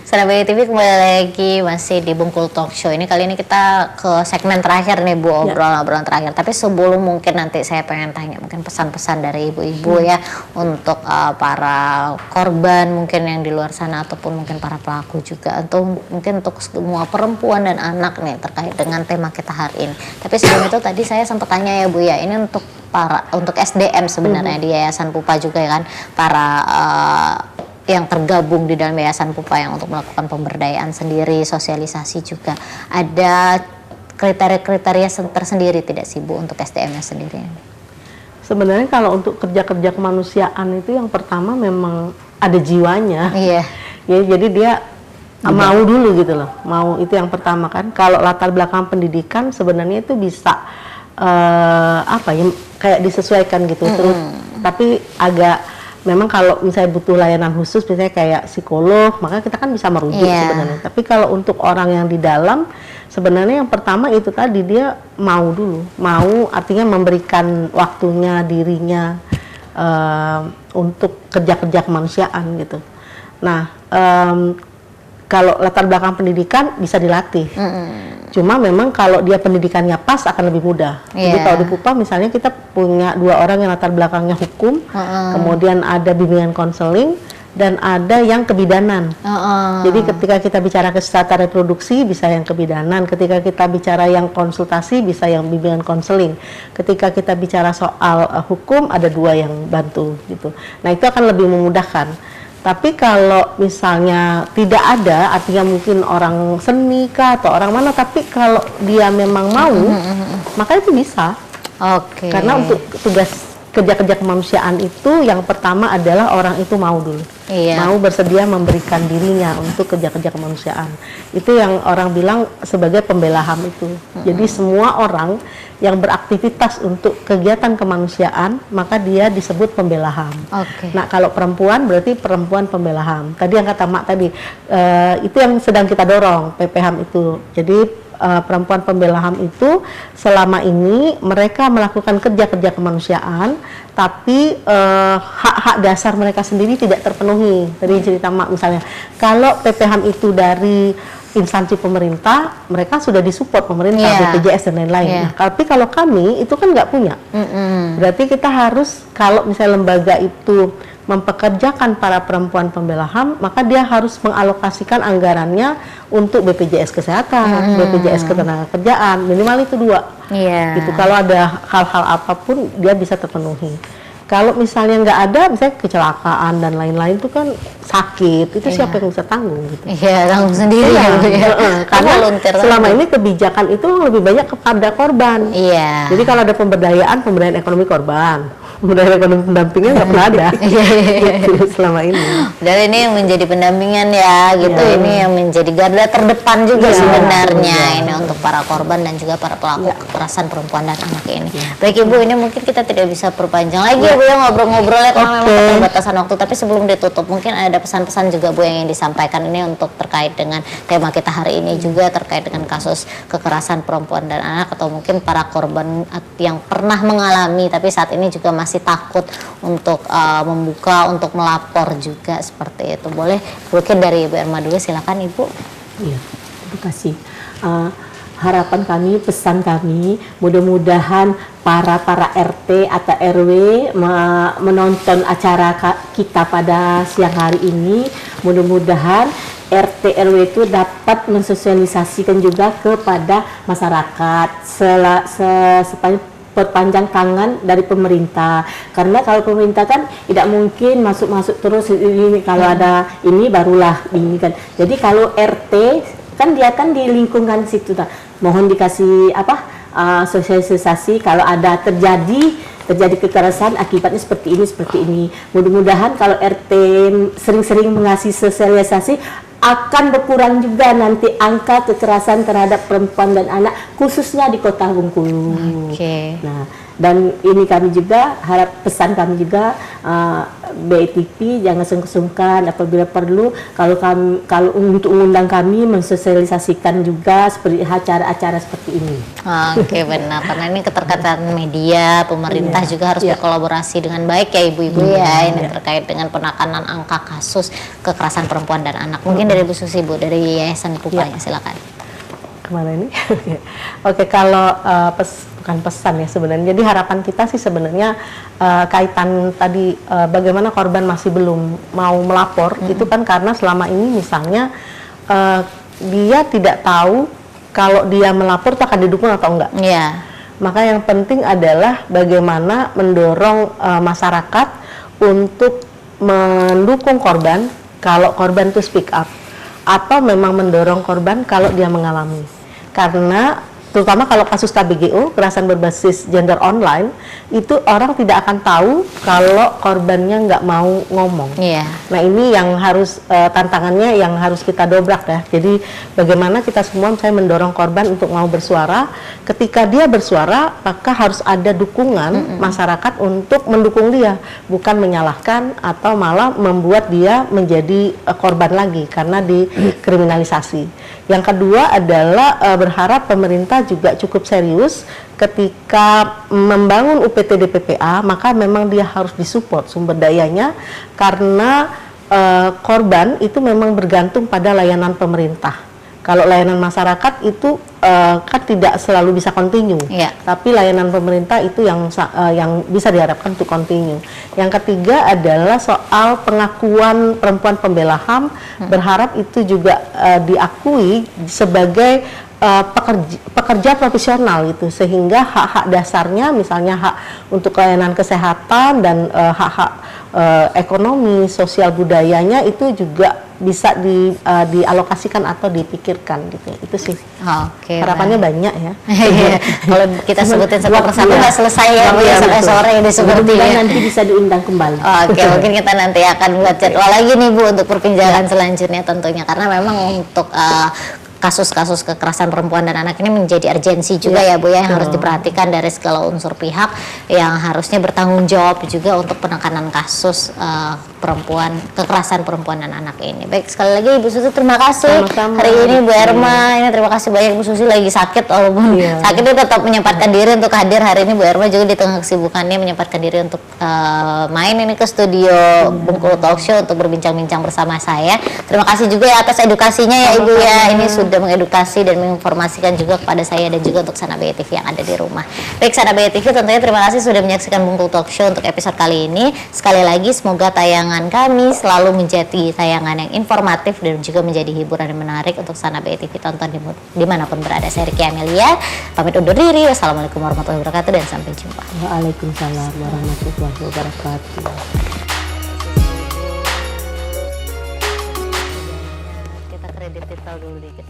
Sahabat TV kembali lagi masih di Bungkul Talk Show. Ini kali ini kita ke segmen terakhir nih Bu, obrolan terakhir. Tapi sebelum mungkin nanti saya pengen tanya mungkin pesan-pesan dari ibu-ibu ya untuk para korban mungkin yang di luar sana ataupun mungkin para pelaku juga, atau mungkin untuk semua perempuan dan anak nih terkait dengan tema kita hari ini. Tapi sebelum itu tadi saya sempat tanya ya Bu ya, ini untuk SDM sebenarnya di Yayasan Pupa juga ya kan, para yang tergabung di dalam Yayasan Pupa yang untuk melakukan pemberdayaan sendiri, sosialisasi juga. Ada kriteria-kriteria tersendiri tidak sih Bu untuk SDM-nya sendiri? Sebenarnya kalau untuk kerja-kerja kemanusiaan itu yang pertama memang ada jiwanya. Iya. Ya, jadi dia mau dulu gitu loh. Mau itu yang pertama kan. Kalau latar belakang pendidikan sebenarnya itu bisa apa ya, kayak disesuaikan gitu. Terus tapi agak memang kalau misalnya butuh layanan khusus, misalnya kayak psikolog, maka kita kan bisa merujuk sebenarnya. Tapi kalau untuk orang yang di dalam, sebenarnya yang pertama itu tadi dia mau dulu, mau artinya memberikan waktunya, dirinya untuk kerja-kerja kemanusiaan gitu. Nah, kalau latar belakang pendidikan bisa dilatih. Cuma memang kalau dia pendidikannya pas akan lebih mudah. Jadi kalau di Pupa misalnya kita punya 2 orang yang latar belakangnya hukum, kemudian ada bimbingan konseling, dan ada yang kebidanan. Jadi ketika kita bicara kesehatan reproduksi bisa yang kebidanan, ketika kita bicara yang konsultasi bisa yang bimbingan konseling, ketika kita bicara soal hukum ada 2 yang bantu gitu. Nah itu akan lebih memudahkan. Tapi kalau misalnya tidak ada, artinya mungkin orang seni kah atau orang mana, tapi kalau dia memang mau, maka itu bisa. Karena untuk tugas kerja-kerja kemanusiaan itu yang pertama adalah orang itu mau dulu. Mau bersedia memberikan dirinya untuk kerja-kerja kemanusiaan. Itu yang orang bilang sebagai pembela HAM itu. Jadi semua orang yang beraktivitas untuk kegiatan kemanusiaan, maka dia disebut pembela HAM. Nah, kalau perempuan berarti perempuan pembela HAM. Tadi yang kata Mak tadi, itu yang sedang kita dorong, PPHAM itu. Jadi perempuan pembela HAM itu selama ini mereka melakukan kerja-kerja kemanusiaan, tapi hak-hak dasar mereka sendiri tidak terpenuhi. Tadi cerita Mak misalnya, kalau PPHAM itu dari instansi pemerintah, mereka sudah disupport pemerintah, BPJS dan lain-lain. Nah, tapi kalau kami itu kan nggak punya. Berarti kita harus, kalau misalnya lembaga itu mempekerjakan para perempuan pembela HAM, maka dia harus mengalokasikan anggarannya untuk BPJS Kesehatan, BPJS Ketenagakerjaan, minimal itu 2. Gitu. Kalau ada hal-hal apapun dia bisa terpenuhi. Kalau misalnya nggak ada, misalnya kecelakaan dan lain-lain itu kan sakit, itu siapa yang bisa tanggung gitu? Tanggung sendiri karena selama ini kebijakan itu lebih banyak kepada korban. Jadi kalau ada pemberdayaan ekonomi korban, pemberdayaan ekonomi pendampingnya nggak pernah ada gitu, selama ini. Dan ini yang menjadi pendampingan ya gitu, ini yang menjadi garda terdepan juga sebenarnya ini untuk para korban dan juga para pelaku kekerasan perempuan dan anak ini. Baik Ibu, ini mungkin kita tidak bisa perpanjang lagi Bu ya ngobrol-ngobrolnya karena memang keterbatasan waktu. Tapi sebelum ditutup mungkin ada pesan-pesan juga Bu yang ingin disampaikan ini untuk terkait dengan tema kita hari ini juga terkait dengan kasus kekerasan perempuan dan anak, atau mungkin para korban yang pernah mengalami tapi saat ini juga masih takut untuk membuka, untuk melapor juga seperti itu. Boleh mungkin dari Ibu Erma dulu, silakan Ibu. Iya, terima kasih. Harapan kami, pesan kami, mudah-mudahan para RT atau RW menonton acara kita pada siang hari ini, mudah-mudahan RT RW itu dapat mensosialisasikan juga kepada masyarakat supaya perpanjang tangan dari pemerintah, karena kalau pemerintah kan tidak mungkin masuk terus ini, kalau ada ini barulah ini kan. Jadi kalau RT kan dia kan di lingkungan situ, mohon dikasih sosialisasi kalau ada terjadi kekerasan akibatnya seperti ini. Mudah-mudahan kalau RT sering-sering mengasih sosialisasi akan berkurang juga nanti angka kekerasan terhadap perempuan dan anak khususnya di Kota Bengkulu. Nah, Dan ini kami juga pesan kami juga BITV jangan sungkan-sungkan apabila perlu kalau untuk mengundang kami mensosialisasikan juga seperti acara-acara seperti ini. Oke, benar. Karena ini keterkaitan media, pemerintah juga harus berkolaborasi dengan baik ya ibu-ibu ya. Ini terkait dengan penekanan angka kasus kekerasan perempuan dan anak. Mungkin dari Bu Susi, Bu, dari Yayasan Pupanya, silakan. Kemana ini? Oke, kalau bukan pesan ya sebenarnya. Jadi harapan kita sih sebenarnya kaitan tadi bagaimana korban masih belum mau melapor, itu kan karena selama ini misalnya dia tidak tahu kalau dia melapor itu akan didukung atau enggak. Iya. Maka yang penting adalah bagaimana mendorong masyarakat untuk mendukung korban kalau korban itu speak up, atau memang mendorong korban kalau dia mengalami. Karena terutama kalau kasus KBGO, kekerasan berbasis gender online, itu orang tidak akan tahu kalau korbannya nggak mau ngomong. Iya. Nah ini yang harus tantangannya yang harus kita dobrak ya. Jadi bagaimana kita semua misalnya mendorong korban untuk mau bersuara. Ketika dia bersuara, maka harus ada dukungan masyarakat untuk mendukung dia, bukan menyalahkan atau malah membuat dia menjadi korban lagi karena dikriminalisasi. Yang kedua adalah berharap pemerintah juga cukup serius ketika membangun UPT DPPA, maka memang dia harus disupport sumber dayanya karena korban itu memang bergantung pada layanan pemerintah. Kalau layanan masyarakat itu kan tidak selalu bisa continue, tapi layanan pemerintah itu yang bisa diharapkan untuk continue. Yang ketiga adalah soal pengakuan perempuan pembela HAM, berharap itu juga diakui sebagai pekerja profesional itu, sehingga hak-hak dasarnya misalnya hak untuk layanan kesehatan dan hak-hak ekonomi, sosial budayanya itu juga bisa dialokasikan atau dipikirkan gitu. Itu sih. Oke. Harapannya banyak ya. Kalau kita sebutin satu persatu nggak selesai ya Bu ya, sampai sore ini sepertinya. Nanti bisa diundang kembali. Oke, mungkin kita nanti akan buat jadwal lagi nih Bu untuk perbincangan selanjutnya tentunya, karena memang untuk kasus-kasus kekerasan perempuan dan anak ini menjadi urgensi juga ya Bu ya, yang harus diperhatikan dari segala unsur pihak yang harusnya bertanggung jawab juga untuk penekanan kasus kekerasan perempuan dan anak ini. Baik, sekali lagi Ibu Susi terima kasih. Sama-sama. Hari ini Bu Erma ini terima kasih banyak. Bu Susi lagi sakit walaupun sakit dia tetap menyempatkan diri untuk hadir hari ini. Bu Erma juga di tengah kesibukannya menyempatkan diri untuk main ini ke studio Bengkulu Talk Show untuk berbincang-bincang bersama saya. Terima kasih juga ya atas edukasinya ya Ibu ya. Ini sudah mengedukasi dan menginformasikan juga kepada saya dan juga untuk Sana BITV yang ada di rumah. Baik, Sana BITV tentunya terima kasih sudah menyaksikan Bengkulu Talk Show untuk episode kali ini. Sekali lagi semoga tayangan kami selalu menjadi tayangan yang informatif dan juga menjadi hiburan yang menarik untuk Sana BITV tonton dimanapun berada. Saya Ricky Amelia pamit undur diri. Wassalamualaikum warahmatullahi wabarakatuh dan sampai jumpa. Waalaikumsalam warahmatullahi wabarakatuh. Kita kredit titel dulu dikit.